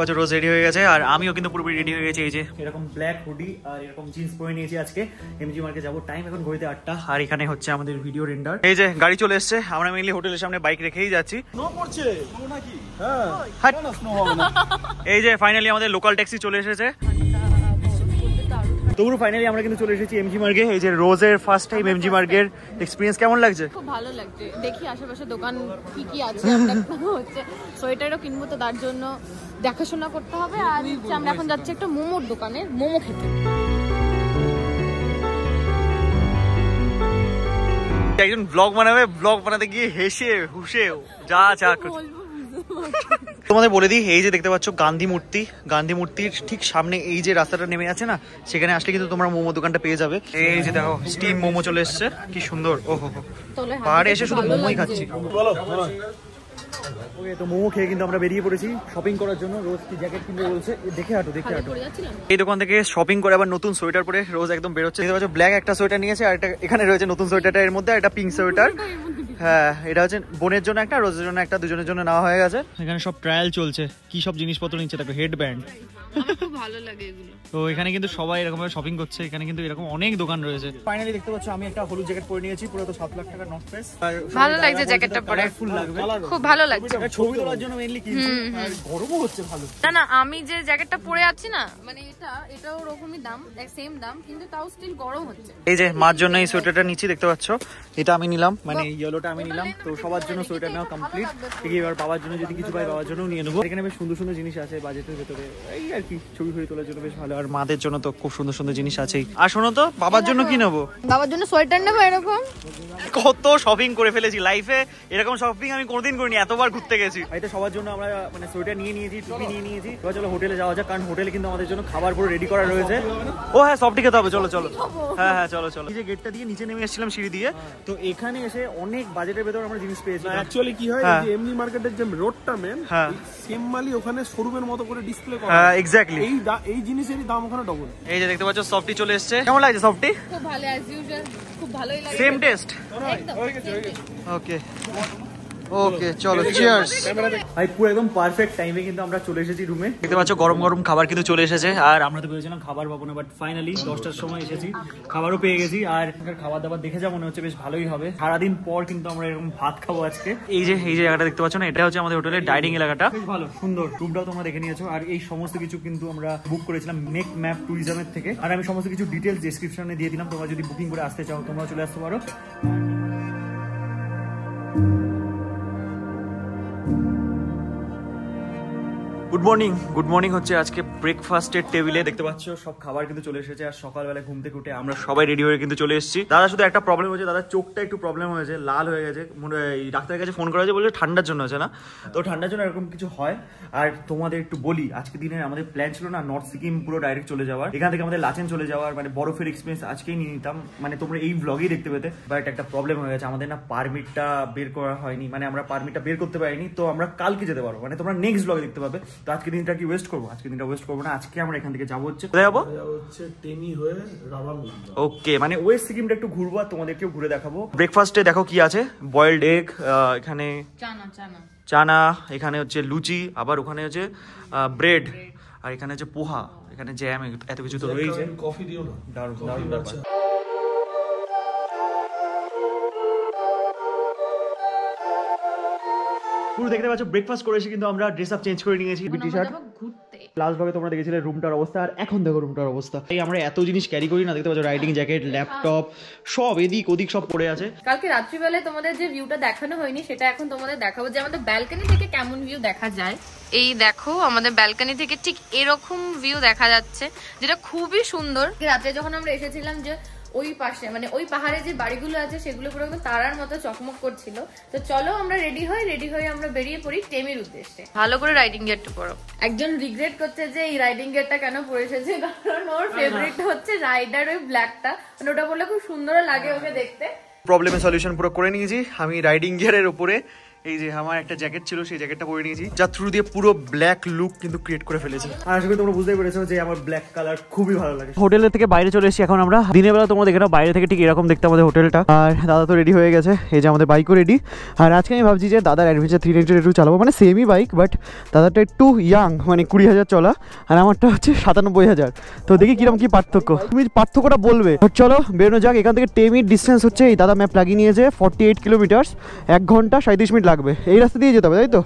পাচ্ছ রোজ রেডি হয়ে গেছে, আর আমিও কিন্তু পুরোপুরি রেডি হয়ে গেছি। এই যে এরকম ব্ল্যাক হুডি আর এরকম জিন্স পরে নিয়েছি। আজকে এমজি মার্কেট যাবো, টাইম এখন ঘড়িতে 8টা, আর এখানে হচ্ছে আমাদের ভিডিও রেন্ডার। এই যে গাড়ি চলে এসছে, আমরা মেইনলি হোটেলের সামনে বাইক রেখেই যাচ্ছি। এই যে ফাইনালি আমাদের লোকাল ট্যাক্সি চলে এসেছে। তো ফাইনালি আমরা কিন্তু চলে এসেছি এমজি মার্গে। এই যে রোজের ফার্স্ট টাইম এমজি মার্গের এক্সপেরিয়েন্স কেমন লাগছে? খুব ভালো লাগছে। দেখি আশেপাশে দোকান কি কি আছে, আমরা হচ্ছে সোয়েটারও কিনবো, তো তার জন্য দেখাশোনা করতে হবে। আর আমরা এখন যাচ্ছি একটা মোমোর দোকানে মোমো খেতে। একজন ব্লগ বানাবে, ব্লগ বানাতে গিয়ে হেসে হুসে যা যা তোমাদের বলে দিই, এই যে দেখতে পাচ্ছ গান্ধী মূর্তি, গান্ধী মূর্তির ঠিক সামনে এই যে রাস্তাটা নেমে আছে না, সেখানে আসলে কিন্তু তোমরা মোমো দোকানটা পেয়ে যাবে। এই যে দেখো স্টিম মোমো চলে এসছে, কি সুন্দর। ওহো পাহাড়ে এসে শুধু মোমোই খাচ্ছি। ওকে, তো মোমো খেয়ে কিন্তু আমরা বেরিয়ে পড়েছি শপিং করার জন্য। রোজ কি জ্যাকেট কিনবে বলছে, দেখে হাঁটো দেখে হাঁটো। এই দোকান থেকে শপিং করে আবার নতুন সোয়েটার পরে রোজ একদম বেরোচ্ছে। দেখতে পাচ্ছ ব্ল্যাক একটা সোয়েটার নিয়েছে, আর একটা এখানে রয়েছে নতুন সোয়েটারটা, এর মধ্যে একটা পিঙ্ক সোয়েটার। হ্যাঁ, এটা হচ্ছে বোনের জন্য একটা, রোজের জন্য একটা, দুজনের জন্য নেওয়া হয়ে গেছে। এখানে সব ট্রায়াল চলছে, কি সব জিনিসপত্র নিচ্ছে দেখো, হেড ব্যান্ড। আমার খুব ভালো লাগে এগুলো। তো এখানে কিন্তু সবাই এরকম ভাবে শপিং করছে, এখানে কিন্তু এরকম অনেক দোকান রয়েছে। ফাইনালি দেখতে পাচ্ছ আমি একটা হলুদ জ্যাকেট পরে নিয়েছি, পুরো তো 7 লাখ টাকা নর্থ ফেস। ভালো লাগছে জ্যাকেটটা পরে, ফুল লাগবে, খুব ভালো লাগছে। ছবি তোলার জন্য মেইনলি কিনছি, আর গরমও হচ্ছে ভালো। না আমি যে জ্যাকেটটা পরে আছি না, মানে এটাও ওরকমই দাম, সেম দাম, কিন্তু তাও স্টিল গরম হচ্ছে। এই যে মার জন্য এই সোয়েটারটা নিচ্ছি, দেখতে পাচ্ছ এটা আমি নিলাম, মানে ইয়েলোটা আমি নিলাম। তো সবার জন্য সোয়েটার নেওয়া কমপ্লিট। এবার বাবার জন্য যদি কিছু পাই বাবার জন্য নিয়ে নেবো। এখানে বেশ সুন্দর সুন্দর জিনিস আছে বাজেটের ভেতরে, এই আর কি ছবি ফবি তোলার জন্য বেশ ভালো। আর মাদের জন্য তো খুব সুন্দর সুন্দর জিনিস আছেই। আর শোনো তো, বাবার জন্য কি নেবো? বাবার জন্য সোয়েটার নেবো। এরকম কত শপিং করে ফেলেছি লাইফে, এরকম শপিং আমি কোনোদিন করিনি, এতবার ঘুরতে গেছি। এটা সবার জন্য আমরা মানে সোয়েটার নিয়ে নিয়েছি, টুপি নিয়ে নিয়েছি। এবার চলো হোটেলে যাওয়া যাক, কারণ হোটেলে কিন্তু আমাদের জন্য খাবার পুরো রেডি করা রয়েছে। ও হ্যাঁ, সবটি খেতে হবে, চলো চলো। হ্যাঁ হ্যাঁ চলো চলো। এই যে গেটটা দিয়ে নিচে নেমে এসেছিলাম সিঁড়ি দিয়ে, তো এখানে এসে অনেক বাজেটের ভেতর আমরা জিনিস পেয়েছি। অ্যাকচুয়ালি কি হয়, এই এমজি মার্কেটের যে রোডটা মেন, সেম মালি ওখানে শোরুমের মতো করে ডিসপ্লে করা। হ্যাঁ এক্স্যাক্টলি, এই জিনিসেরই দাম ওখানে ডবল। এই যে দেখতে পাচ্ছ সফটি চলে এসেছে। কেমন লাগছে সফটি? খুব ভালো, অ্যাজ ইউজুয়াল খুব ভালোই লাগে। Same test. ওকে ওকে চলো, চিয়ার্স। ভাই পুরো একদম পারফেক্ট টাইমে কিন্তু আমরা চলে এসেছি রুমে। দেখতে পাচ্ছ গরম গরম খাবার কিন্তু চলে এসেছে, আর আমরা তো ভেবেছিলাম খাবার পাবো না, বাট ফাইনালি 10টার সময় এসেছি, খাবারও পেয়ে গেছি। আর এখানকার খাবার দাবার দেখে যা মনে হচ্ছে বেশ ভালোই হবে। সারাদিন পর কিন্তু আমরা এরকম ভাত খাবো আজকে। এই যে জায়গাটা দেখতে পাচ্ছ না, এটা হচ্ছে আমাদের হোটেলের ডাইনিং এলাকাটা, বেশ ভালো সুন্দর। রুমটাও তোমরা দেখে নিয়েছো। আর এই সমস্ত কিছু কিন্তু আমরা বুক করেছিলাম মেক ম্যাপ ট্যুরিজমের থেকে, আর আমি সমস্ত কিছু ডিটেলস ডেসক্রিপশনে দিয়ে দিলাম। তোমরা যদি বুকিং করে আসতে চাও তোমরা চলে আসতে পারো। গুড মর্নিং, গুড মর্নিং হচ্ছে আজকে ব্রেকফাস্টের টেবিলে। দেখতে পাচ্ছ সব খাবার কিন্তু চলে এসেছে, আর সকালবেলা ঘুম থেকে উঠে আমরা সবাই রেডি হয়ে কিন্তু চলে এসেছি। দাদা শুধু একটা প্রবলেম হয়েছে, দাদার চোখটা একটু প্রবলেম হয়েছে, লাল হয়ে গেছে। ডাক্তারের কাছে ফোন করা হয়েছে, বলছে ঠান্ডার জন্য হচ্ছে না, তো ঠান্ডার জন্য এরকম কিছু হয়। আর তোমাদের একটু বলি, আজকে দিনে আমাদের প্ল্যান ছিল না নর্থ সিকিম পুরো ডাইরেক্ট চলে যাওয়ার, এখান থেকে আমাদের লাচেন চলে যাওয়ার, মানে বরফের এক্সপিরিয়েন্স আজকেই নিয়ে নিতাম, মানে তোমরা এই ব্লগেই দেখতে পেতে। বাট একটা প্রবলেম হয়ে গেছে, আমাদের না পারমিটটা বের করা হয়নি, মানে আমরা পারমিটটা বের করতে পারিনি। তো আমরা কালকে যেতে পারবো, মানে তোমরা নেক্সট ব্লগে দেখতে পাবে। তো আজকে দিনটা কি ওয়েস্ট করবো? আজকে দিনটা ওয়েস্ট করবো না। আজকে আমরা এখান থেকে যাবো হচ্ছে, কোথায় যাবো? টেমি হয়ে রাবাং। ওকে, মানে ওয়েস্ট সিকিমটা একটু ঘুরবো আর তোমাদেরকেও ঘুরে দেখাবো। ব্রেকফাস্টে দেখো কি আছে, বয়েলড এগ, এখানে চানা, এখানে হচ্ছে লুচি, আবার ওখানে হচ্ছে ব্রেড, আর এখানে হচ্ছে পোহা, এখানে জ্যাম, এত কিছু তো রয়েছে। কফি দিও না, দারুণ দারুণ ব্যাপার। পুরো দেখতে পাচ্ছ ব্রেকফাস্ট করে এসে কিন্তু আমরা ড্রেস আপ চেঞ্জ করে নিয়েছি, টি-শার্ট। লাস্ট ভাবে তোমরা দেখেছিলে রুমটার অবস্থা, আর এখন দেখো রুমটার অবস্থা। এই আমরা এত জিনিস ক্যারি করি না, দেখতে পাচ্ছ রাইডিং জ্যাকেট, ল্যাপটপ, সব এদিক ওদিক সব পড়ে আছে। কালকে রাত্রিবেলায় তোমাদের যে ভিউটা দেখানো হয়নি সেটা এখন তোমাদের দেখাবো, যে আমাদের ব্যালকনি থেকে কেমন ভিউ দেখা যায়। এই দেখো আমাদের ব্যালকনি থেকে ঠিক এরকম ভিউ দেখা যাচ্ছে, যেটা খুবই সুন্দর। রাতে যখন আমরা এসেছিলাম, যে ওই পাশে মানে ওই পাহাড়ে যে বাড়িগুলো আছে সেগুলো পুরো একদম তারার মতো চকমক করছিল। তো চলো আমরা রেডি হয়ে আমরা বেরিয়ে পড়ি টেমির উদ্দেশ্যে। ভালো করে রাইডিং গিয়ারটা পরো। একজন রিগ্রেট করছে যে এই রাইডিং গিয়ারটা কেন পরে এসেছে, কারণ ওর ফেভারিট হচ্ছে রাইডার ওই ব্ল্যাকটা, মানে ওটা বললে খুব সুন্দর লাগে ওকে দেখতে। প্রবলেমের সলিউশন পুরো করে নিয়েছি আমি রাইডিং গিয়ারের উপরে। এই যে আমার একটা জ্যাকেট ছিল, সেই জ্যাকেটটা পরে নিয়েছি, যার থ্রু দিয়ে পুরো ব্ল্যাক লুক কিন্তু ক্রিয়েট করে ফেলেছি। আর আশা করি তোমরা বুঝতেই পেরেছো যে আমার ব্ল্যাক কালার খুবই ভালো লাগে। হোটেলের থেকে বাইরে চলে এসেছি এখন আমরা। দিনের বেলা তোমরা দেখে নাও, বাইরে থেকে ঠিক এরকম দেখতে আমাদের হোটেলটা। আর দাদা তো রেডি হয়ে গেছে, এই যে আমাদের বাইকও রেডি। আর আজকে আমি ভাবছি যে দাদার অ্যাডভেঞ্চার 390 একটু চালাবো, মানে সেমই বাইক, বাট দাদারটা একটু ইয়াং, মানে 20,000 চলা, আর আমারটা হচ্ছে 97,000। তো দেখি কিরকম কি পার্থক্য, তুমি পার্থক্যটা বলবে। চলো বেরোনো যাক। এখান থেকে 10 মিনিট ডিস্টেন্স হচ্ছে, এই দাদা ম্যাপ লাগিয়ে নিয়েছে 48 কিলোমিটার, 1 ঘন্টা 37 মিনিট লাগবে। এই রাস্তা দিয়ে যেতে হবে, তাই তো?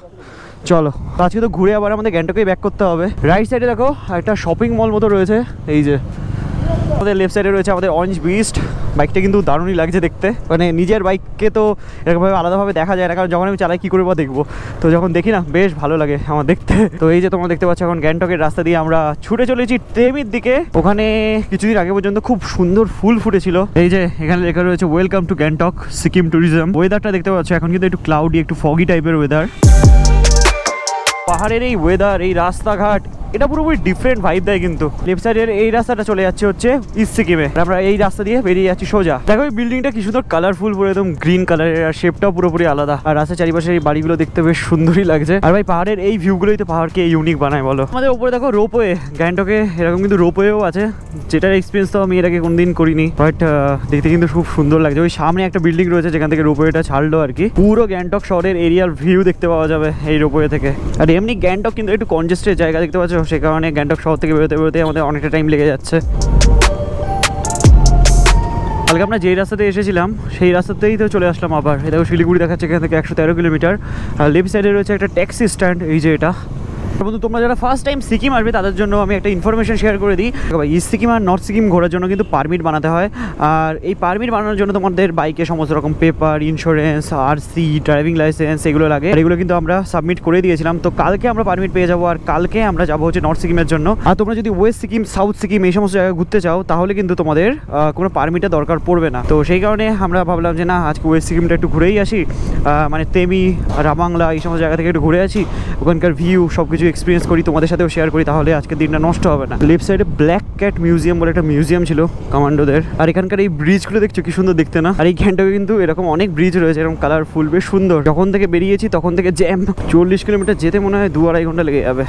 চলো, আজকে তো ঘুরে আবার আমাদের গ্যাংটকেই ব্যাক করতে হবে। রাইট সাইডে দেখো একটা শপিং মল মতো রয়েছে, এই যে। আমাদের লেফট সাইডে রয়েছে আমাদের অরেঞ্জ বিস্ট। বাইকটা কিন্তু দারুণই লাগছে দেখতে, মানে নিজের বাইককে তো এরকমভাবে আলাদাভাবে দেখা যায় না, কারণ যখন আমি চালাই কী করে বা দেখবো, তো যখন দেখি না বেশ ভালো লাগে আমার দেখতে। তো এই যে তোমরা দেখতে পাচ্ছ এখন গ্যাংটকের রাস্তা দিয়ে আমরা ছুটে চলেছি টেমির দিকে। ওখানে কিছুদিন আগে পর্যন্ত খুব সুন্দর ফুল ফুটেছিল। এই যে এখানে লেখা রয়েছে welcome to Gangtok Sikkim tourism. ওয়েদারটা দেখতে পাচ্ছ এখন কিন্তু একটু ক্লাউডি, একটু ফগি টাইপের ওয়েদার। পাহাড়ের এই ওয়েদার, এই রাস্তাঘাট, এটা পুরোপুরি ডিফারেন্ট ভাইব দেয়। কিন্তু লেফট সাইডের এই রাস্তাটা চলে যাচ্ছে হচ্ছে ইস্ট সিকিমে, আমরা এই রাস্তা দিয়ে বেরিয়ে যাচ্ছি সোজা। দেখো এই বিল্ডিংটা কি সুন্দর কালারফুল, পুরো একদম গ্রিন কালারের, আর শেপটাও পুরোপুরি আলাদা। আর রাস্তার চারিপাশে এই বাড়িগুলো দেখতে বেশ সুন্দরই লাগছে। আর ভাই পাহাড়ের এই ভিউগুলোই তো পাহাড়কে ইউনিক বানায় বলো। আমাদের উপরে দেখো রোপওয়ে, গ্যাংটকে এরকম কিন্তু রোপওয়েও আছে, যেটার এক্সপিরিয়েন্স তো আমি এর আগে কোনদিন করিনি, বাট দেখতে কিন্তু খুব সুন্দর লাগছে। ওই সামনে একটা বিল্ডিং রয়েছে যেখান থেকে রোপওয়েটা ছাড়লো আর কি। পুরো গ্যাংটক শহরের এরিয়ার ভিউ দেখতে পাওয়া যাবে এই রোপওয়ে থেকে। আর এমনি গ্যাংটক কিন্তু একটু কনজেস্টেড জায়গা দেখতে পাচ্ছ, সে কারণে গ্যাংটক শহর থেকে বেরোতে বেরোতে আমাদের অনেকটা টাইম লেগে যাচ্ছে। কালকে আমরা যেই রাস্তাতে এসেছিলাম সেই রাস্তাতেই তো চলে আসলাম আবার। এই দেখো শিলিগুড়ি দেখাচ্ছে এখান থেকে 113 কিলোমিটার। আর লেফট সাইডে রয়েছে একটা ট্যাক্সি স্ট্যান্ড, এই যে এটা। বন্ধু তোমরা যারা ফার্স্ট টাইম সিকিম আসবে তাদের জন্য আমি একটা ইনফরমেশন শেয়ার করে দিই। ইস্ট সিকিম আর নর্থ সিকিম ঘোরার জন্য কিন্তু পারমিট বানাতে হয়। আর এই পারমিট বানানোর জন্য তোমাদের বাইকে সমস্ত রকম paper, insurance, RC, driving licence এগুলো লাগে। আর এগুলো কিন্তু আমরা সাবমিট করে দিয়েছিলাম। তো কালকে আমরা পারমিট পেয়ে যাবো, আর কালকে আমরা যাবো হচ্ছে নর্থ সিকিমের জন্য। আর তোমরা যদি ওয়েস্ট সিকিম, সাউথ সিকিম এই সমস্ত জায়গায় ঘুরতে চাও তাহলে কিন্তু তোমাদের কোনো পারমিটের দরকার পড়বে না। তো সেই কারণে আমরা ভাবলাম যে না, আজকে ওয়েস্ট সিকিমটা একটু ঘুরেই আসি, মানে তেমি, রাবাংলা এই সমস্ত জায়গা থেকে একটু ঘুরে আসি, ওখানকার ভিউ সব কিছু এক্সপিরিয়েন্স করি, তোমাদের সাথেও শেয়ার করি, তাহলে আজকের দিনটা নষ্ট হবে না। লেফট সাইডে ব্ল্যাক ক্যাট মিউজিয়াম বলে একটা মিউজিয়াম ছিল কমান্ডোদের। আর এখানকার এই ব্রিজগুলো দেখছো কি সুন্দর দেখতে না? আর এই গ্যাংটকে কিন্তু এরকম অনেক ব্রিজ রয়েছে, এরকম কালারফুল, বেশ সুন্দর। যখন থেকে বেরিয়েছি তখন থেকে জ্যাম, 40 কিলোমিটার যেতে মনে হয় 2-2.5 ঘন্টা লেগে যাবে।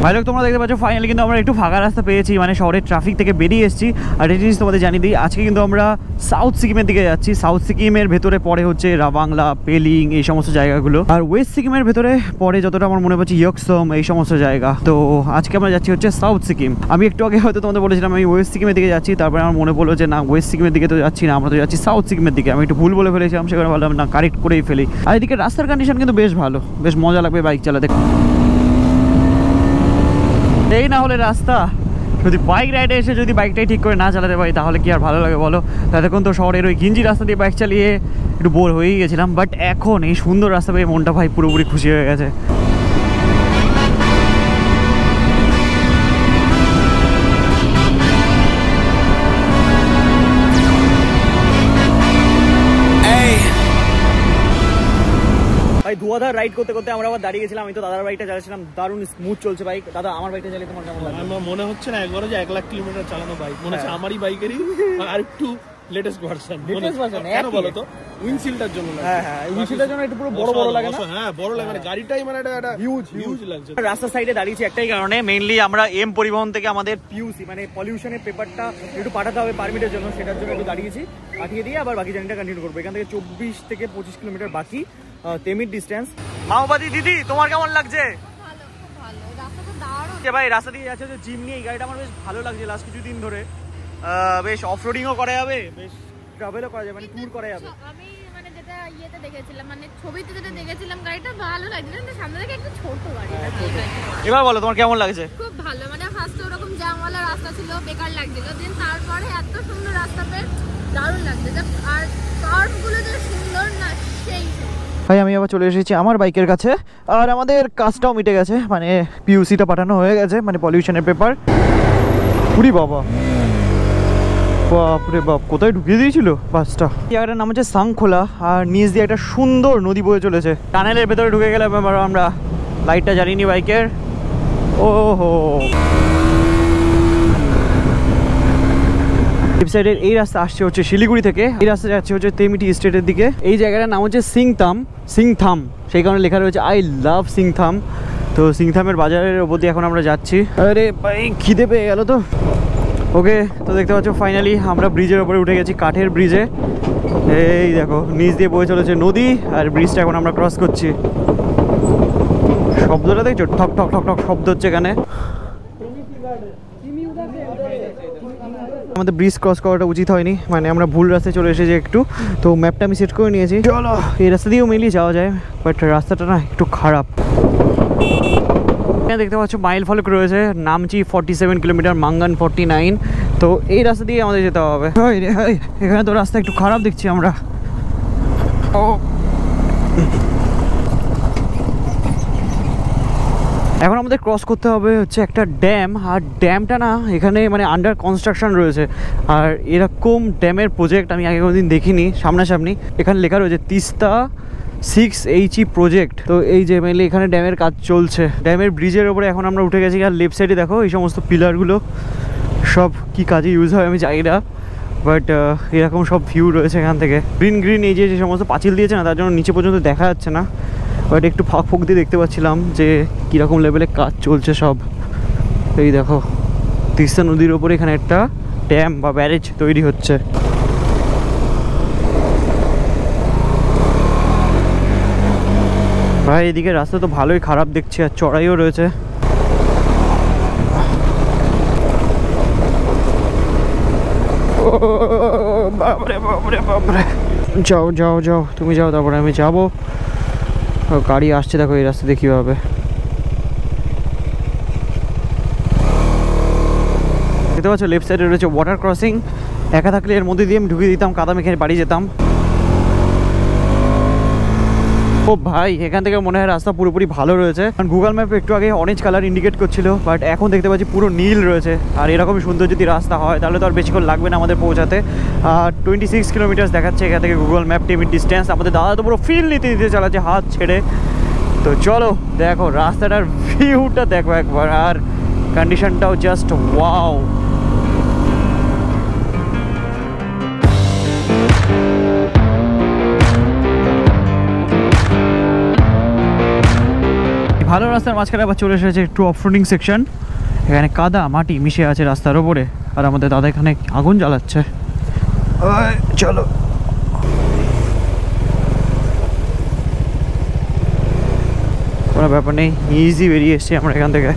ভাই লোক তোমরা দেখতে পাচ্ছ ফাইনালি কিন্তু আমরা একটু ফাঁকা রাস্তা পেয়েছি, মানে শহরের ট্রাফিক থেকে বেরিয়ে এসেছি। আর এই জিনিস তোমাদের জানিয়ে দিই, আজকে কিন্তু আমরা সাউথ সিকিমের দিকে যাচ্ছি। সাউথ সিকিমের ভেতরে পড়ে হচ্ছে রাবাংলা, পেলিং এই সমস্ত জায়গাগুলো। আর ওয়েস্ট সিকিমের ভেতরে পড়ে যতটা আমার মনে পড়ছে ইয়কসম এই সমস্ত জায়গা। তো আজকে আমরা যাচ্ছি হচ্ছে সাউথ সিকিম। আমি একটু আগে হয়তো তোমাদের বলেছিলাম আমি ওয়েস্ট সিকিমের দিকে যাচ্ছি, তারপরে আমার মনে পড়লো যে না, ওয়েস্ট সিকিমের দিকে তো যাচ্ছি না, আমরা তো যাচ্ছি সাউথ সিকিমের দিকে। আমি একটু ভুল বলে ফেলেছিলাম, সেখানে ভাবলাম না কারেক্ট করেই ফেলি। আর এদিকে রাস্তার কন্ডিশন কিন্তু বেশ ভালো, বেশ মজা লাগবে বাইক চালাতে। এই না হলে রাস্তা, যদি বাইক রাইডে এসে যদি বাইকটাই ঠিক করে না চালাতে পারি তাহলে কি আর ভালো লাগে বলো? ততক্ষণ তো শহরের ওই গিঞ্জি রাস্তা দিয়ে বাইক চালিয়ে একটু বোর হয়েই গেছিলাম, বাট এখন এই সুন্দর রাস্তা পেয়ে মনটা ভাই পুরোপুরি খুশি হয়ে গেছে। ভাই ধোয়াধার রাইড করতে করতে আমরা আবার দাঁড়িয়ে গেছিলাম। আমি তো দাদার বাইকটা চালাচ্ছিলাম, দারুণ স্মুথ চলছে বাইক। দাদা আমার বাইকটা চালিয়ে তোমার কেমন লাগে? আমার মনে হচ্ছে না একবারে যে 1 লাখ কিলোমিটার চালানো বাইক, মনে হচ্ছে আমারই বাইকেরই আর একটু লেটেস্ট ভার্সন। কেন বলো তো? উইন্ডশিল্ডটার জন্য লাগে। হ্যাঁ হ্যাঁ, উইন্ডশিল্ডের জন্য একটু পুরো বড় বড় লাগে না? হ্যাঁ বড় লাগে, মানে গাড়িটাই মানে একটা হিউজ লাগছে। রাস্তার সাইডে দাঁড়িয়েছি একটাই কারণে, মেইনলি আমরা এম পরিবহন থেকে আমাদের পিউসি মানে পলিউশনের পেপারটা একটু পাঠাতে হবে পারমিটের জন্য, সেটার জন্য একটু দাঁড়িয়েছি। পাঠিয়ে দিয়ে আবার বাকি জার্নিটা কন্টিনিউ করবো। এখান থেকে 24 থেকে 25 কিলোমিটার বাকি তেমির ডিস্টেন্স। মাওবাদী দিদি তোমার কেমন লাগছে? ভাই রাস্তা দিয়ে যাচ্ছে জিম নিয়ে, এই গাড়িটা আমার বেশ ভালো লাগছে লাস্ট কিছুদিন ধরে। বেশ অফরোডিংও করা যাবে, বেশ ট্রাভেলও করা যাবে, মানে ট্যুর করা যাবে। আমি মানে যেটা ইয়েতে দেখেছিলাম, মানে ছবিতে যেটা দেখেছিলাম, গাড়িটা ভালো লাগছে, কিন্তু সামনে থেকে একটু ছোট গাড়ি। এবার বলো তোমার কেমন লাগছে? খুব ভালো, মানে ফার্স্টে ওরকম জ্যামওয়ালা রাস্তা ছিল, বেকার লাগছিল, দেন তারপরে এত সুন্দর রাস্তা পেয়ে দারুণ লাগছে। আর কার্ভগুলো যে সুন্দর না, সেই ভাই আমি আবার চলে এসেছি আমার বাইকের কাছে, আর আমাদের কাজটাও মিটে গেছে, মানে পিউসিটা পাঠানো হয়ে গেছে, মানে পলিউশনের পেপার। পুরি বাবা, বাপরে বাপ, কোথায় ঢুকিয়ে দিয়েছিল বাসটা। জায়গাটার নাম হচ্ছে সাংখোলা, আর নিচ দিয়ে একটা সুন্দর নদী বয়ে চলেছে। টানেলের ভেতরে ঢুকে গেলাম আমরা। লাইটটা জ্বালিনি বাইকের। ওহো লেফট সাইডের এই রাস্তা আসছে হচ্ছে শিলিগুড়ি থেকে, এই রাস্তা যাচ্ছে হচ্ছে তেমি টি এস্টেটের দিকে। এই জায়গাটার নাম হচ্ছে সিংথাম, সেই কারণে লেখা রয়েছে আই লাভ সিংথাম। তো সিংথামের বাজারের ওপর দিয়ে এখন আমরা যাচ্ছি। আরে ভাই খিদে পেয়ে গেল তো। ওকে, তো দেখতে পাচ্ছ ফাইনালি আমরা ব্রিজের ওপরে উঠে গেছি, কাঠের ব্রিজে। এই দেখো নিচ দিয়ে বয়ে চলেছে নদী, আর ব্রিজটা এখন আমরা ক্রস করছি। শব্দটা দেখছো, ঠক ঠক ঠক ঠক শব্দ হচ্ছে এখানে। আমাদের ব্রিজ ক্রস করাটা উচিত হয়নি, মানে আমরা ভুল রাস্তায় চলে এসেছি একটু। তো ম্যাপটা আমি সেট করে নিয়েছি, চলো এই রাস্তা দিয়েও মিলিয়ে যাওয়া যায়, বাট রাস্তাটা না একটু খারাপ। এখানে দেখতে পাচ্ছ মাইল ফলক রয়েছে, নামচি 47 কিলোমিটার, মাঙ্গান 49। তো এই রাস্তা দিয়ে আমাদের যেতে হবে। এখানে তো রাস্তা একটু খারাপ দেখছি আমরা। এখন আমাদের ক্রস করতে হবে হচ্ছে একটা ড্যাম, আর ড্যামটা না এখানে মানে আন্ডার কনস্ট্রাকশন রয়েছে। আর এরকম ড্যামের প্রজেক্ট আমি আগে কোনোদিন দেখিনি সামনাসামনি। এখানে লেখা রয়েছে তিস্তা 6HE প্রজেক্ট। তো এই যে মেনলি এখানে ড্যামের কাজ চলছে। ড্যামের ব্রিজের ওপরে এখন আমরা উঠে গেছি, আর লেফট সাইডে দেখো এই সমস্ত পিলারগুলো সব কি কাজে ইউজ হয় আমি জানি না, বাট এরকম সব ভিউ রয়েছে এখান থেকে। গ্রিন গ্রিন এই যে সমস্ত পাঁচিল দিয়েছে না, তার জন্য নিচে পর্যন্ত দেখা যাচ্ছে না, বাট একটু ফাঁক ফুক দিয়ে দেখতে পাচ্ছিলাম যে কীরকম লেভেলে কাজ চলছে সব। এই দেখো তিস্তা নদীর ওপরে এখানে একটা ড্যাম বা ব্যারেজ তৈরি হচ্ছে। ভাই এদিকে রাস্তা তো ভালোই খারাপ দেখছি, আর চড়াইও রয়েছে। বাপরে বাপরে বাপরে, যাও যাও যাও, তুমি যাও, তারপরে আমি যাবো। গাড়ি আসছে দেখো এই রাস্তা দিয়ে কীভাবে। দেখতে পাচ্ছ লেফট সাইডে রয়েছে ওয়াটার ক্রসিং। একা থাকলে এর মধ্যে দিয়ে আমি ঢুকিয়ে দিতাম, কাদা মেখে বাড়ি যেতাম। ও ভাই এখান থেকে মনে হয় রাস্তা পুরোপুরি ভালো রয়েছে, কারণ গুগল ম্যাপে একটু আগে অরেঞ্জ কালার ইন্ডিকেট করছিল, বাট এখন দেখতে পাচ্ছি পুরো নীল রয়েছে। আর এরকমই সুন্দর যদি রাস্তা হয় তাহলে তো আর বেশিক্ষণ লাগবে না আমাদের পৌঁছাতে। আর 26 কিলোমিটার দেখাচ্ছে এখান থেকে গুগল ম্যাপ টিভির ডিস্টেন্স। আমাদের দাদা তো পুরো ফিল নিতে নিতে চালাচ্ছে হাত ছেড়ে। তো চলো দেখো রাস্তাটার ভিউটা দেখো একবার, আর কন্ডিশনটাও জাস্ট ওয়াও। ভালো রাস্তার মাঝখানে আবার চলে এসেছে একটু অফরোডিং সেকশন। এখানে কাদা মাটি মিশে আছে রাস্তার ওপরে, আর আমাদের দাদা এখানে আগুন জ্বালাচ্ছে। চলো কোনো ব্যাপার নেই, ইজি বেরিয়ে এসছি আমরা এখান থেকে।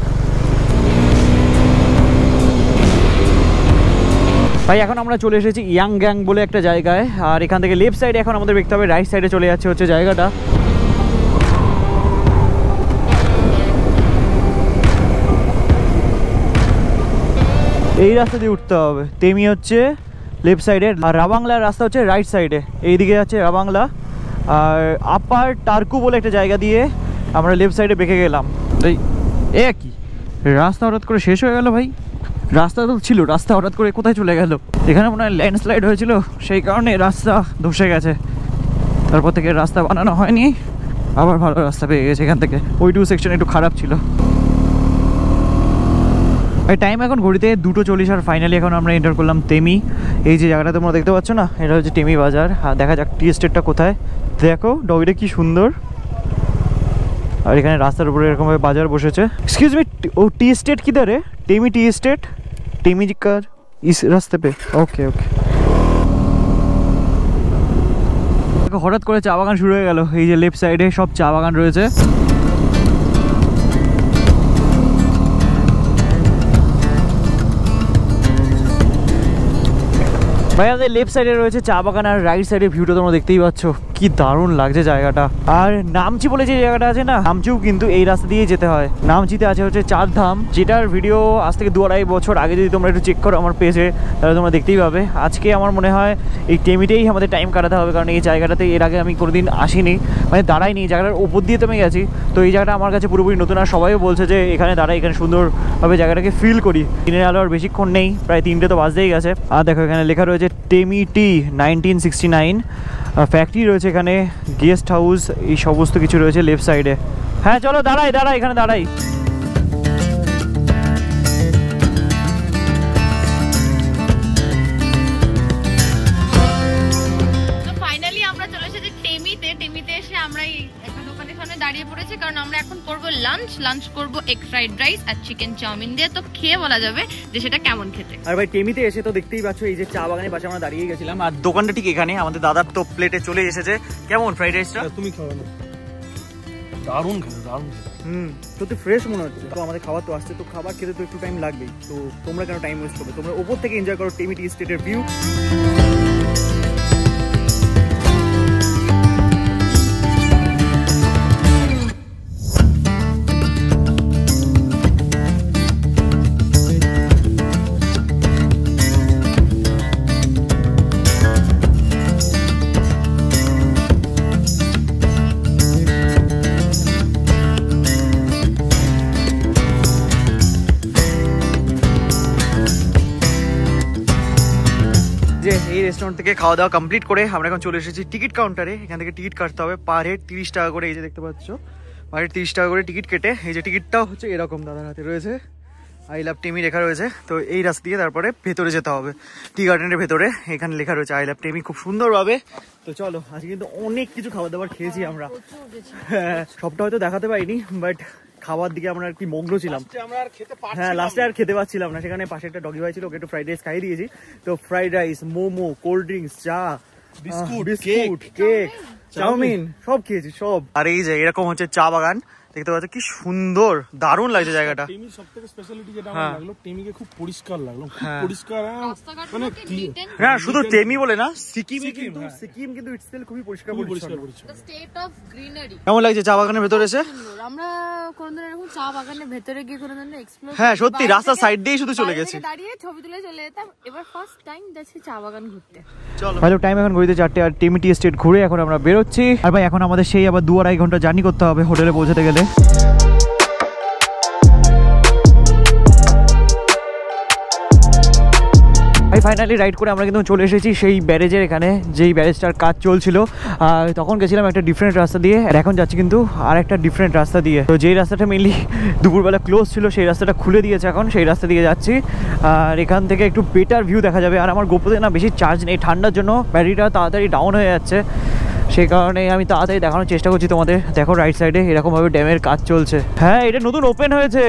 ভাই এখন আমরা চলে এসেছি ইয়াংগ্যাং বলে একটা জায়গায়, আর এখান থেকে লেফট সাইডে এখন আমাদের দেখতে হবে রাইট সাইডে চলে যাচ্ছে হচ্ছে জায়গাটা। এই রাস্তা দিয়ে উঠতে হবে। তেমি হচ্ছে লেফট সাইডে, আর রাবাংলার রাস্তা হচ্ছে রাইট সাইডে। এইদিকে যাচ্ছে রাবাংলা, আর আপার টার্কু বলে একটা জায়গা দিয়ে আমরা লেফট সাইডে বেঁকে গেলাম। এই কি রাস্তা হঠাৎ করে শেষ হয়ে গেল ভাই, রাস্তা তো ছিল, রাস্তা হঠাৎ করে কোথায় চলে গেল? এখানে মনে হয় ল্যান্ডস্লাইড হয়েছিল, সেই কারণে রাস্তা ধসে গেছে। তারপর থেকে রাস্তা বানানো হয়নি, আবার ভালো রাস্তা পেয়ে গেছে এখান থেকে। ওই 2 সেকশন একটু খারাপ ছিল। এই টাইম এখন ঘড়িতে 2:40, আর ফাইনালি এখন আমরা এন্টার করলাম তেমি। এই যে জায়গাটা তোমরা দেখতে পাচ্ছ না, এটা হচ্ছে তেমি বাজার। আর দেখা যাক টি এস্টেটটা কোথায়। দেখো ডগিটা কি সুন্দর, আর এখানে রাস্তার উপরে এরকমভাবে বাজার বসেছে। এক্সকিউজ মি, ও टी स्टेट किधर है? टेमी टी एस्टेट, टेमी जी का इस रास्ते पे। Okay okay. হঠাৎ করে চা বাগান শুরু হয়ে গেল। এই যে লেফট সাইডে সব চা বাগান রয়েছে। ভাই আমাদের লেফট সাইডে রয়েছে চা বাগান, আর রাইট সাইডে ভিউটা তোমরা দেখতেই পাচ্ছ, কি দারুণ লাগছে জায়গাটা। আর নামচি বলে যে জায়গাটা আছে না, নামচিও কিন্তু এই রাস্তা দিয়ে যেতে হয়। নামচিতে আছে হচ্ছে 4 ধাম, যেটার ভিডিও আজ থেকে 2-2.5 বছর আগে যদি তোমরা একটু চেক করো আমার পেজে, তাহলে তোমরা দেখতেই পাবে। আজকে আমার মনে হয় এই টেমিতেই আমাদের টাইম কাটাতে হবে, কারণ এই জায়গাটাতে এর আগে আমি কোনোদিন আসিনি, মানে দাঁড়াইনি। জায়গাটার উপর দিয়ে তো আমি গেছি, তো এই জায়গাটা আমার কাছে পুরোপুরি নতুন। আর সবাইও বলছে যে এখানে দাঁড়াই, এখানে সুন্দরভাবে জায়গাটাকে ফিল করি। দিনের আলো আর বেশিক্ষণ নেই, প্রায় 3টে তো বাজতেই গেছে। আর দেখো এখানে লেখা রয়েছে টেমি টি 1969। ফ্যাক্টরি রয়েছে এখানে, গেস্ট হাউস, এই সমস্ত কিছু রয়েছে লেফট সাইডে। হ্যাঁ চলো দাঁড়াই, এখানে দাঁড়াই। আমরা এই একটা দোকানের সামনে দাঁড়িয়ে পড়েছি, কারণ আমরা এখন করবো লাঞ্চ করবো এগ ফ্রাইড রাইস আর চিকেন চাউমিন দিয়ে। তো খেয়ে বলা যাবে যে সেটা কেমন খেতে। আর ভাই টেমিতে এসে তো দেখতেই পাচ্ছ এই যে চা বাগানের পাশে আমরা দাঁড়িয়ে গেছিলাম, আর দোকানটা ঠিক এখানে। আমাদের দাদার তো প্লেটে চলে এসেছে। কেমন ফ্রাইড রাইসটা? তুমি খাও না, দারুণ খেতে, দারুণ। সত্যি ফ্রেশ মনে হচ্ছে। তো আমাদের খাবার তো আসছে, তো খাবার খেতে তো একটু টাইম লাগবেই। তো তোমরা কেন টাইম ওয়েস্ট করবে? তোমরা ওপর থেকে এনজয় করো টেমি টি স্টেটের ভিউ। যে এই রেস্টুরেন্ট থেকে খাওয়া দাওয়া কমপ্লিট করে আমরা এখন চলে এসেছি টিকিট কাউন্টারে। এখান থেকে টিকিট কাটতে হবে পার হেড 30 টাকা করে। এই যে দেখতে পাচ্ছ পার হেড 30 টাকা করে টিকিট কেটে, এই যে টিকিটটাও হচ্ছে এরকম দাদার হাতে রয়েছে, আই লাভ টেমি লেখা রয়েছে। তো এই রাস্তা দিয়ে তারপরে ভেতরে যেতে হবে, টি গার্ডেনের ভেতরে। এখানে লেখা রয়েছে আই লাভ টেমি খুব সুন্দরভাবে। তো চলো, আজকে কিন্তু অনেক কিছু খাবার দাবার খেয়েছি আমরা। হ্যাঁ, সবটা হয়তো দেখাতে পারিনি, বাট খাবার দিকে আমরা আর কি মগ্ন ছিলাম। হ্যাঁ, লাস্টে আর খেতে পাচ্ছিলাম না। সেখানে পাশে একটা ডগি ভাই ছিল, ওকে একটু ফ্রাইড রাইস খাইয়ে দিয়েছি। তো fried rice, momo, cold drinks, চা, বিস্কুট, কেক, চাউমিন সব খেয়েছি সব। আর এই যে এরকম হচ্ছে চা বাগান, দেখতে পাচ্ছ কি সুন্দর, দারুণ লাগছে জায়গাটা। টেমির সবথেকে স্পেশালিটি যেটা আমার লাগলো, টেমিকে খুব পরিষ্কার লাগলো, খুব পরিষ্কার। মানে না শুধু টেমি বলে না, সিকিম কিন্তু ইটসেলফ খুবই পরিষ্কার পরিচ্ছন্ন। State of greenery. কেমন লাগছে চা বাগানের ভেতরে এসে? আমরা কোনদিন এরকম চা বাগানের ভেতরে গিয়ে কোনদিন এক্সপ্লোর, হ্যাঁ সত্যি রাস্তার সাইড দিয়েই শুধু চলে গেছি, দাঁড়িয়ে ছবি তুলে চলে যেতাম। এবার ফার্স্ট টাইম যাচ্ছি চা বাগান ঘুরতে। চলো ভালো, টাইম এখন ঘুরতে 4টে, আর টেমি টি এস্টেট ঘুরে এখন আমরা বেরোচ্ছি। আর ভাই এখন আমাদের সেই আবার 2-2.5 ঘন্টা জার্নি করতে হবে হোটেলে পৌঁছাতে গেলে। ফাইনালি রাইড করে আমরা কিন্তু চলে এসেছি সেই ব্যারেজের এখানে, যেই ব্যারেজটার কাজ চলছিল। আর তখন গেছিলাম একটা ডিফারেন্ট রাস্তা দিয়ে, আর এখন যাচ্ছি কিন্তু আর একটা ডিফারেন্ট রাস্তা দিয়ে। তো যেই রাস্তাটা মেনলি দুপুরবেলা ক্লোজ ছিল, সেই রাস্তাটা খুলে দিয়েছে এখন, সেই রাস্তা দিয়ে যাচ্ছি। আর এখান থেকে একটু বেটার ভিউ দেখা যাবে। আর আমার গোপনে না বেশি চার্জ নেই, ঠান্ডার জন্য ব্যাটারিটা তাড়াতাড়ি ডাউন হয়ে যাচ্ছে, সেই কারণে আমি তাড়াতাড়ি দেখানোর চেষ্টা করছি তোমাদের। দেখো রাইট সাইডে এরকমভাবে ড্যামের কাজ চলছে। হ্যাঁ, এটা নতুন ওপেন হয়েছে।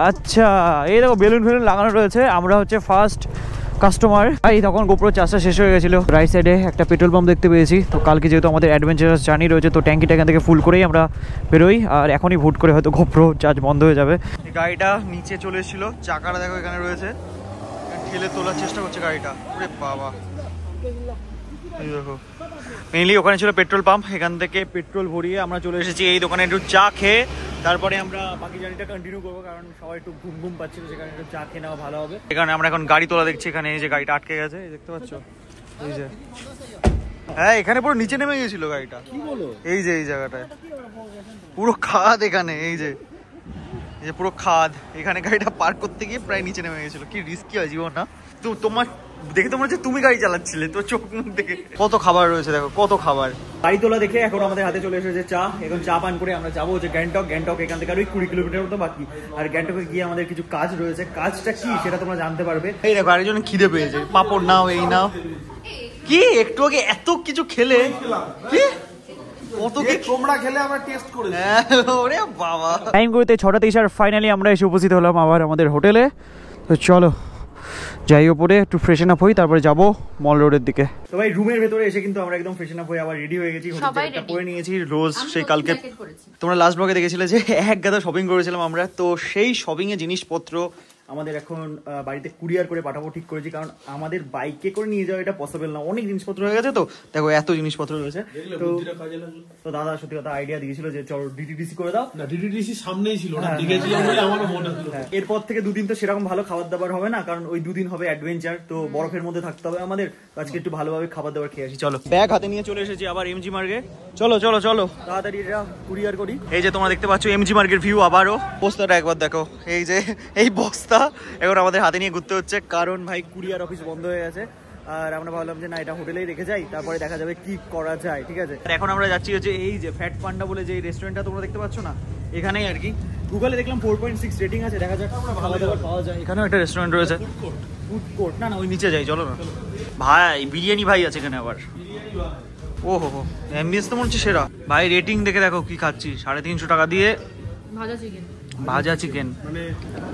আচ্ছা, এই দেখো বেলুন লাগানো রয়েছে। আমরা হচ্ছে ফার্স্ট কাস্টমার। এই তখন গোপ্রো চার্জটা শেষ হয়ে গেছিলো। রাইট সাইডে একটা পেট্রোল পাম্প দেখতে পেয়েছি। তো কালকে যেহেতু আমাদের অ্যাডভেঞ্চারাস জার্নি রয়েছে, তো ট্যাঙ্কিটা এখান থেকে ফুল করেই আমরা বেরোই। আর এখনই ভুট করে হয়তো গোপ্রো চার্জ বন্ধ হয়ে যাবে। গাড়িটা নিচে চলে এসেছিলো, চাকাটা দেখো এখানে রয়েছে, ঠেলে তোলার চেষ্টা করছে গাড়িটা। ওরে বাবা, এই দেখো মেইনলি ওখানে ছিল পেট্রোল পাম্প, এখান থেকে পেট্রোল ভরিয়ে আমরা চলে এসেছি এই দোকানে একটু চা খেয়ে। তারপরে আমরা বাকি জার্নিটা কন্টিনিউ করবো, কারণ সবাই একটু ঘুম পাচ্ছিল, সেখানে একটু চা খেয়ে নেওয়া ভালো হবে। এখানে আমরা এখন গাড়ি তোলা দেখছি, এখানে এই যে গাড়িটা আটকে গেছে, দেখতে পাচ্ছ এই যে। হ্যাঁ, এখানে পুরো নিচে নেমে গেছিল গাড়িটা। কি বলো? এই যে এই জায়গাটায় পুরো খাদ, এখানে এই যে পুরো খাদ, এখানে গাড়িটা পার্ক করতে গিয়ে প্রায় নিচে নেমে গেছিল। কি রিস্কি হয় জীবন না? তো তোমার দেখে তো মনে হচ্ছে তুমি গাড়ি চালাচ্ছিলে, তো চোখ মুখ দেখে। কত খাবার রয়েছে দেখো, কত খাবার। গাড়ি তোলা দেখে এখন আমাদের হাতে চলে এসেছে চা। এখন চা পান করে আমরা যাবো হচ্ছে গ্যাংটক। এখান থেকে আরো 20 কিলোমিটার মতো বাকি। আর গ্যাংটকে গিয়ে আমাদের কিছু কাজ রয়েছে, কাজটা কি সেটা তোমরা জানতে পারবে। এই দেখো আরেকজন খিদে পেয়েছে, পাপড় নাও, এই নাও। কি একটু আগে এত কিছু খেলে, কি কত কি তোমরা খেলে আমরা টেস্ট করেছি। ওরে বাবা, টাইম করতে 6:23 আর ফাইনালি আমরা এসে উপস্থিত হলাম আবার আমাদের হোটেলে। তো চলো যাই উপরে একটু ফ্রেশন আপ হই, তারপরে যাবো মল রোডের দিকে। তো ভাই রুমের ভেতরে এসে কিন্তু আমরা একদম ফ্রেশন আপ হয়ে আবার রেডি হয়ে গেছি। হোটেলটা পরে নিয়েছি রোজ, সেই কালকে তোমরা লাস্ট ব্লগে দেখেছিলে যে এক গাদা শপিং করেছিলাম আমরা। তো সেই শপিং এর জিনিসপত্র আমাদের এখন বাড়িতে কুরিয়ার করে পাঠাবো ঠিক করেছি, কারণ আমাদের বাইকে করে নিয়ে যাওয়া এটা পসিবল না, অনেক জিনিসপত্র হয়ে গেছে। তো দেখো এত জিনিসপত্র রয়েছে। তো দাদা সত্যি কথা আইডিয়া দিয়েছিল যে চলো ডিটিডিসি করে দাও। না, ডিটিডিসি সামনেই ছিল না, দেখেছিলাম বলে আমারও মনে হলো। এরপর থেকে 2 দিন তো সেরকম ভালো খাবার দাবার হবে না, কারণ ওই 2 দিন হবে অ্যাডভেঞ্চার, তো বরফের মধ্যে থাকতে হবে আমাদের। আজকে একটু ভালোভাবে খাবার দাবার খেয়ে আসি। চলো, ব্যাগ হাতে নিয়ে চলে এসেছি আবার এমজি মার্গে। চলো চলো চলো তাড়াতাড়ি এটা কুরিয়ার করি। এই যে তোমরা দেখতে পাচ্ছ এমজি মার্গের ভিউ। আবারও বস্তাটা একবার দেখো, এই যে এই বস্তা এখন আমাদের হাতে নিয়ে ঘুরতে হচ্ছে, কারণ ভাই কুরিয়ার অফিস বন্ধ হয়ে গেছে। আর আমরা ভাবলাম যে না, এটা হোটেলেই রেখে যাই, তারপরে দেখা যাবে কি করা যায়। ঠিক আছে, এখন আমরা যাচ্ছি হচ্ছে এই যে ফ্যাট পান্ডা বলে যে রেস্টুরেন্টটা তোমরা দেখতে পাচ্ছ না, এখানেই আর কি। গুগলে দেখলাম 4.6 রেটিং আছে, দেখা যাক খাওয়া দাওয়া পাওয়া যায়। এখানেও একটা রেস্টুরেন্ট রয়েছে, ফুড কোর্ট। না না, ওই নিচে যাই, চলো না ভাই। বিরিয়ানি ভাই আছে এখানে আবার। ও হো এমবিএস তো মনে হচ্ছে সেরা ভাই। রেটিং দেখে দেখো কি খাচ্ছি, 350 টাকা দিয়ে ভাজা চিকেন। মানে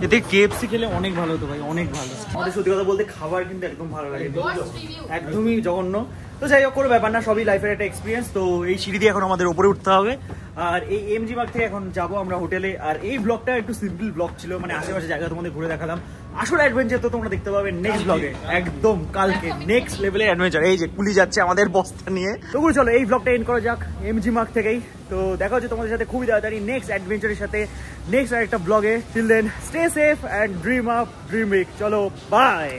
এতে কেএফসি খেলে অনেক ভালো হতো ভাই, অনেক ভালো। আমাদের সত্যি কথা বলতে খাবার কিন্তু একদম ভালো লাগে, একদমই জঘন্য। তো যাই হোক, কোনো ব্যাপার না, সবই লাইফের একটা এক্সপিরিয়েন্স। তো এই সিঁড়ি দিয়ে এখন আমাদের উপরে উঠতে হবে, আর এই এমজি মার্গ থেকে এখন যাবো আমরা হোটেলে। আর এই ব্লগটা একটু সিম্পল ব্লগ ছিল, মানে আশেপাশে জায়গা তোমাদের ঘুরে দেখালাম। আসলে অ্যাডভেঞ্চার তো তোমরা দেখতে পাবে নেক্সট ব্লগে, একদম কালকে নেক্সট লেভেলের অ্যাডভেঞ্চার। এই যে কুলি যাচ্ছে আমাদের বস্তা নিয়ে। তো চলো এই ব্লগটা এন্ড করা যাক এমজি মার্গ থেকেই। তো দেখা হচ্ছে তোমাদের সাথে খুবই তাড়াতাড়ি নেক্সট অ্যাডভেঞ্চারের সাথে, নেক্সট আরেকটা ব্লগে। Till then stay safe and dream up, dream big. চলো বাই।